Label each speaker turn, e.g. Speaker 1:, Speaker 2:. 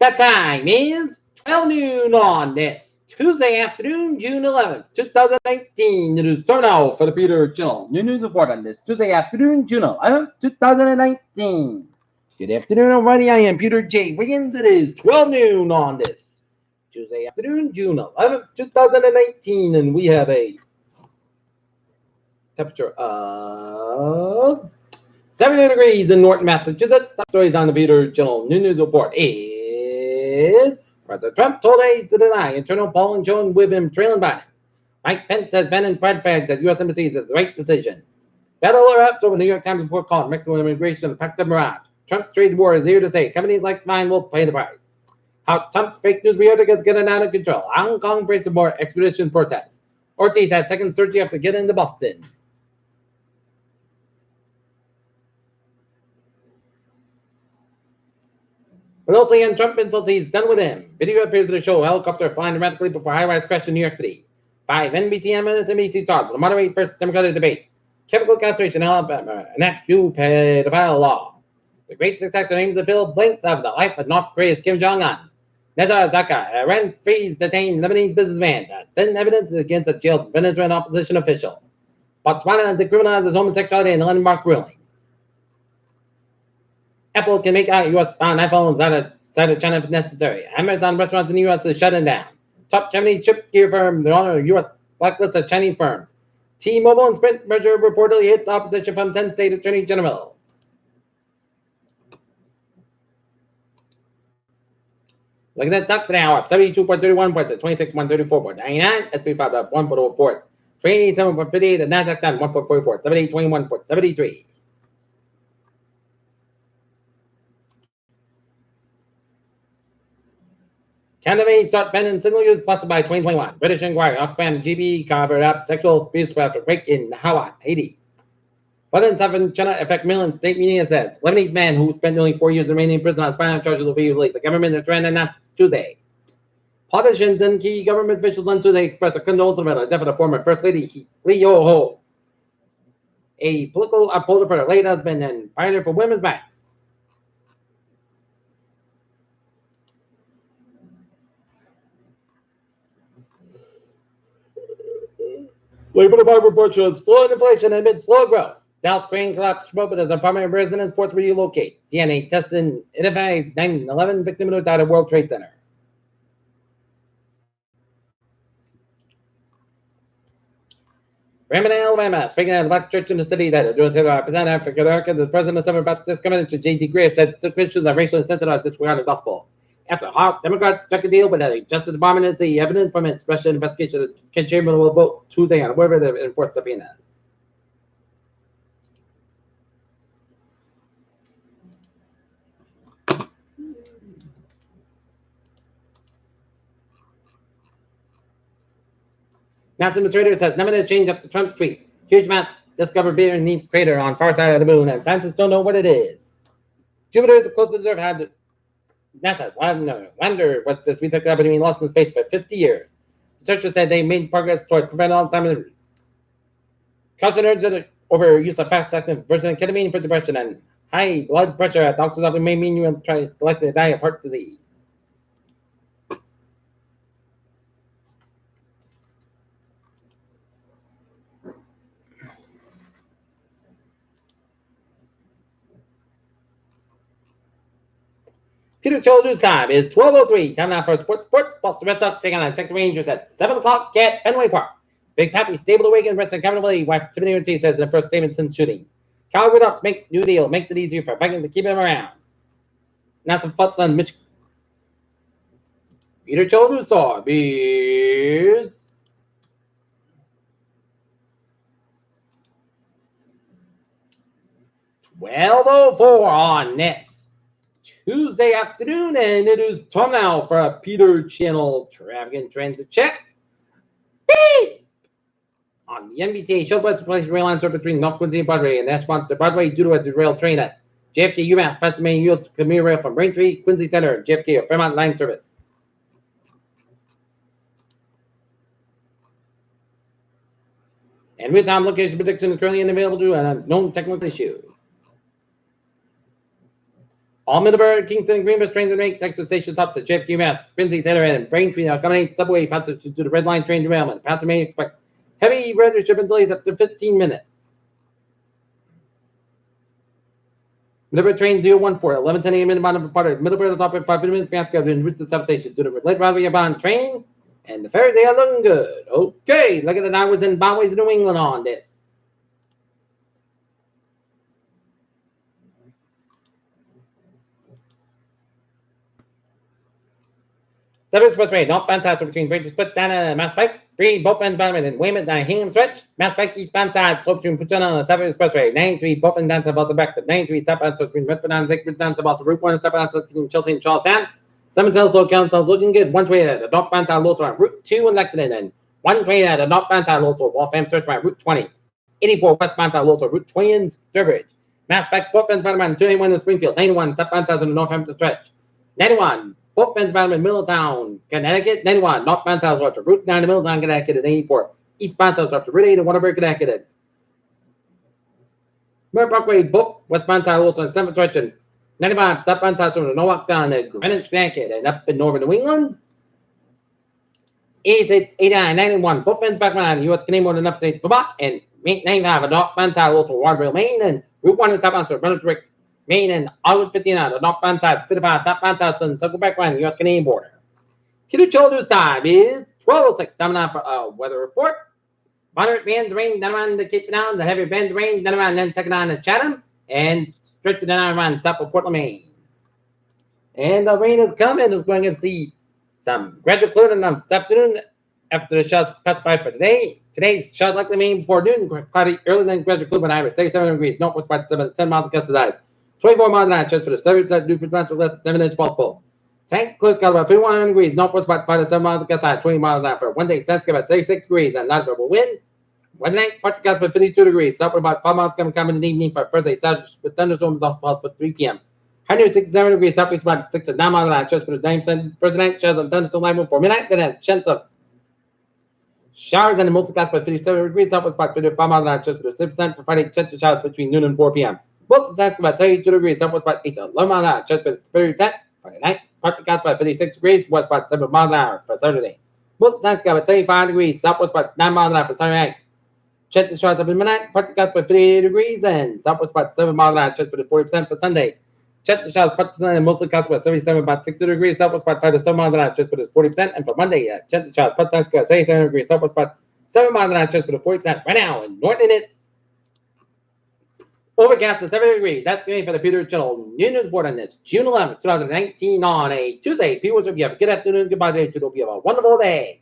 Speaker 1: That time is 12 noon on this Tuesday afternoon, June 11th, 2019. It is time now for the Peter Channel New News Report on this Tuesday afternoon, June 11th, 2019. Good afternoon, everybody. I am Peter J. Wiggins. It is 12 noon on this Tuesday afternoon, June 11th, 2019, and we have a temperature of 70 degrees in Norton, Massachusetts. Top stories on the Peter Channel New News Report is President Trump told aides to deny internal polling showing with him trailing Biden. Mike Pence says banning pride flags at U.S. embassies is the right decision. Battle erupts over New York Times report called Mexico immigration effective mirage. Trump's trade war is here to stay. Companies like mine will pay the price. How Trump's fake news rhetoric is getting out of control. Hong Kong braces more expedition protests. Ortiz had second surgery after getting into Boston. Pelosi and Trump insults he's done with him. Video appears to show a helicopter flying dramatically before high-rise crash in New York City. 5 NBC and MSNBC stars will moderate first Democratic debate. Chemical castration in Alabama enacts new pedophile law. The great successor aims to fill blanks of the life of North Korea's Kim Jong-un. Nezar Zaka, Iran frees detained Lebanese businessman. Then evidence against a jailed Venezuelan opposition official. Botswana decriminalizes homosexuality in the landmark ruling. Apple can make out U.S.-bound iPhones outside of China if necessary. Amazon restaurants in the U.S. is shutting down. Top Chinese chip gear firm, they're on a U.S. blacklist of Chinese firms. T-Mobile and Sprint merger reportedly hits opposition from 10 state attorney generals. Look at that stock today, up 72.31 points at 26,134.99. SP 5 up 1.04. 387.58. The Nasdaq down 1.44. 7821.73. Canada start banning single-use plastic by 2021. British inquiry. Oxfam GB covered up sexual abuse after break in Hawaii, Haiti. Violence in China affect millions. State media says Lebanese man who spent nearly 4 years remaining in prison on spinal charges will be released. The government is trying to announce Tuesday. Politicians and key government officials on Tuesday expressed a condolence about the death of the former First Lady Lee Yo-ho, a political upholder for her late husband and fighter for women's rights. Labor Department report shows slow inflation amid slow growth. Dallas crane collapsed but as apartment residents forced to relocate. DNA testing identifies 9/11 victim who died at World Trade Center. Raymond, Alabama, speaking as a black church in the city that addressed to represent African Americans, the president of Southern Baptist Convention, J.D. Greer, said Christians are racially sensitive to disregard the gospel. After House Democrats struck a deal with the Justice Department and the evidence from its Russian investigation, the Ken Chamberlain will vote Tuesday on whether to enforce subpoenas. NASA administrator says nothing has changed after Trump's tweet. Huge mass discovered beneath crater on far side of the moon, and scientists don't know what it is. Jupiter is the closest observed had NASA's lander was this detected have been lost in space for 50 years. Researchers said they made progress toward preventing Alzheimer's. Caution urged over use of fast-acting version of ketamine for depression and high blood pressure at doctor's office may mean you will try to select to die of heart disease. Peter Children's time is 12:03. Time now for Sports Report. Plus the Red Sox taking on the Texas Rangers at 7 o'clock at Fenway Park. Big Pappy stable awake and resting comfortably. Wife Tiffany Ortiz says in the first statement since shooting. Cal Rudolph's new deal makes it easier for Vikings to keep him around. Now some thoughts on Michigan. Peter Children's time is 12:04 on this Tuesday afternoon, and it is time now for a Peter Channel traffic and transit check. Beep! On the MBTA, Showbus replaced rail line service between North Quincy and Broadway and Ashmont to Broadway due to a derailed train at JFK UMass. Passenger main yields Commuter Rail from Braintree, Quincy Center, JFK or Fairmont line service. And real-time location prediction is currently unavailable due to an unknown technical issue. All Middleburg, Kingston, Greenbush trains and makes extra station stops at JFK, Mass. Quincy, Taylor, and Braintree accommodate subway passengers to the Red Line train derailment. Passenger may expect heavy ridership and delays up to 15 minutes. Middleburg train 014, 11:10 a.m. in bottom departed. Middleburg is operated 5 minutes past go en route to substation to the late Raleigh bound train. And the fares they are looking good. Okay, look at it. I was in Byways, New England on this. Seven Expressway, northbound side between Bridge Split down and Mass Pike. 3, both ends bound in Weymouth and Hingham Stretch. Mass Pike eastbound side, slope between Putana and the 7 Expressway. 93, both ends down to Boston back to 93, stepbound slope between Redford and Zigford down to Boston. Route 1 and stepbound slope between Chelsea and Charlestown. 7 tells slow count sounds looking good. 120 at the northbound side, Lowell on Route 2 in Lexington. And 120 at the northbound side, Lowell, Waltham Search by Route 20. 84 westbound side, Lowell, Route 20 in Sturbridge. Mass Pike, both ends bound in 281 in Springfield. 91, stepbound side in the Northampton Stretch. 91. Both ends bound in Middletown, Connecticut. 91, northbound south up to Route 9 in Middletown, Connecticut. And 84, eastbound south up to Route 8 in Waterbury, Connecticut. Merritt Parkway, both westbound south also in 7th direction. 95, southbound south from the Norwalk down to Greenwich, Connecticut. And up in northern New England. 86, 89, 91, both ends back on U.S. Canadian border in upstate Vermont. And 95, northbound south also Waterville, Maine. And Route 1 and southbound south Brunswick, Maine, and Hollywood 59, the northbound side, 55, southbound south, and circle back around the U.S. Canadian border. Kiddo news time is 12:06. Time now for a weather report. Moderate bands of rain down around the Cape Town, the heavy bands of rain down around Nantucket and Chatham, and stretching down around south of Portland, Maine. And the rain is coming. We're going to see some gradual clearing on this afternoon after the showers pass by for today. Today's showers likely Maine before noon, cloudy early, then gradual clearing average 37 degrees, northwest by 10 miles of gusted eyes. 24 miles an hour, chance for the 7% new percent with less than 7 inches possible. Tank close got about 51 degrees, northwest about 5 to 7 miles of gust high, 20 miles an hour. For Wednesday, sun's about 36 degrees and not double wind. Wednesday night, partly gust about 52 degrees, southward about 5 miles coming in the evening. For Thursday, Saturday with thunderstorms also possible at 3 p.m. 167 degrees, southwest about 6 to 9 miles an hour, chance for the 9% Thursday night, showers and thunderstorm live for midnight, then a chance of showers and mostly gust about 57 degrees, southwest about 55 miles an hour, chance for the 6% for Friday, chance of showers between noon and 4 p.m. Most of the about 32 degrees, southwest about 8 to 11 miles an hour, just about 30%. Friday night, partly gust about 56 degrees, west about 7 miles an hour for Saturday. Most of the got about 35 degrees, southwest about 9 miles an hour for Saturday night. Chance of showers up in midnight, partly gust about 58 degrees, and southwest about 7 miles an hour, just about 40% for Sunday. Chance of showers partly and mostly gust about 77, about 60 degrees, southwest about 5 to 7 miles an hour, just about 40%. And for Monday, chance of showers partly about 77 degrees, southwest about 7 miles an hour, just about 40%. Right now in Norton, it's overcast at 7 degrees. That's going to be for the Peter Channel News Board on this June 11th, 2019 on a Tuesday. People, hope you have a good afternoon. Goodbye there. Hope you have a wonderful day.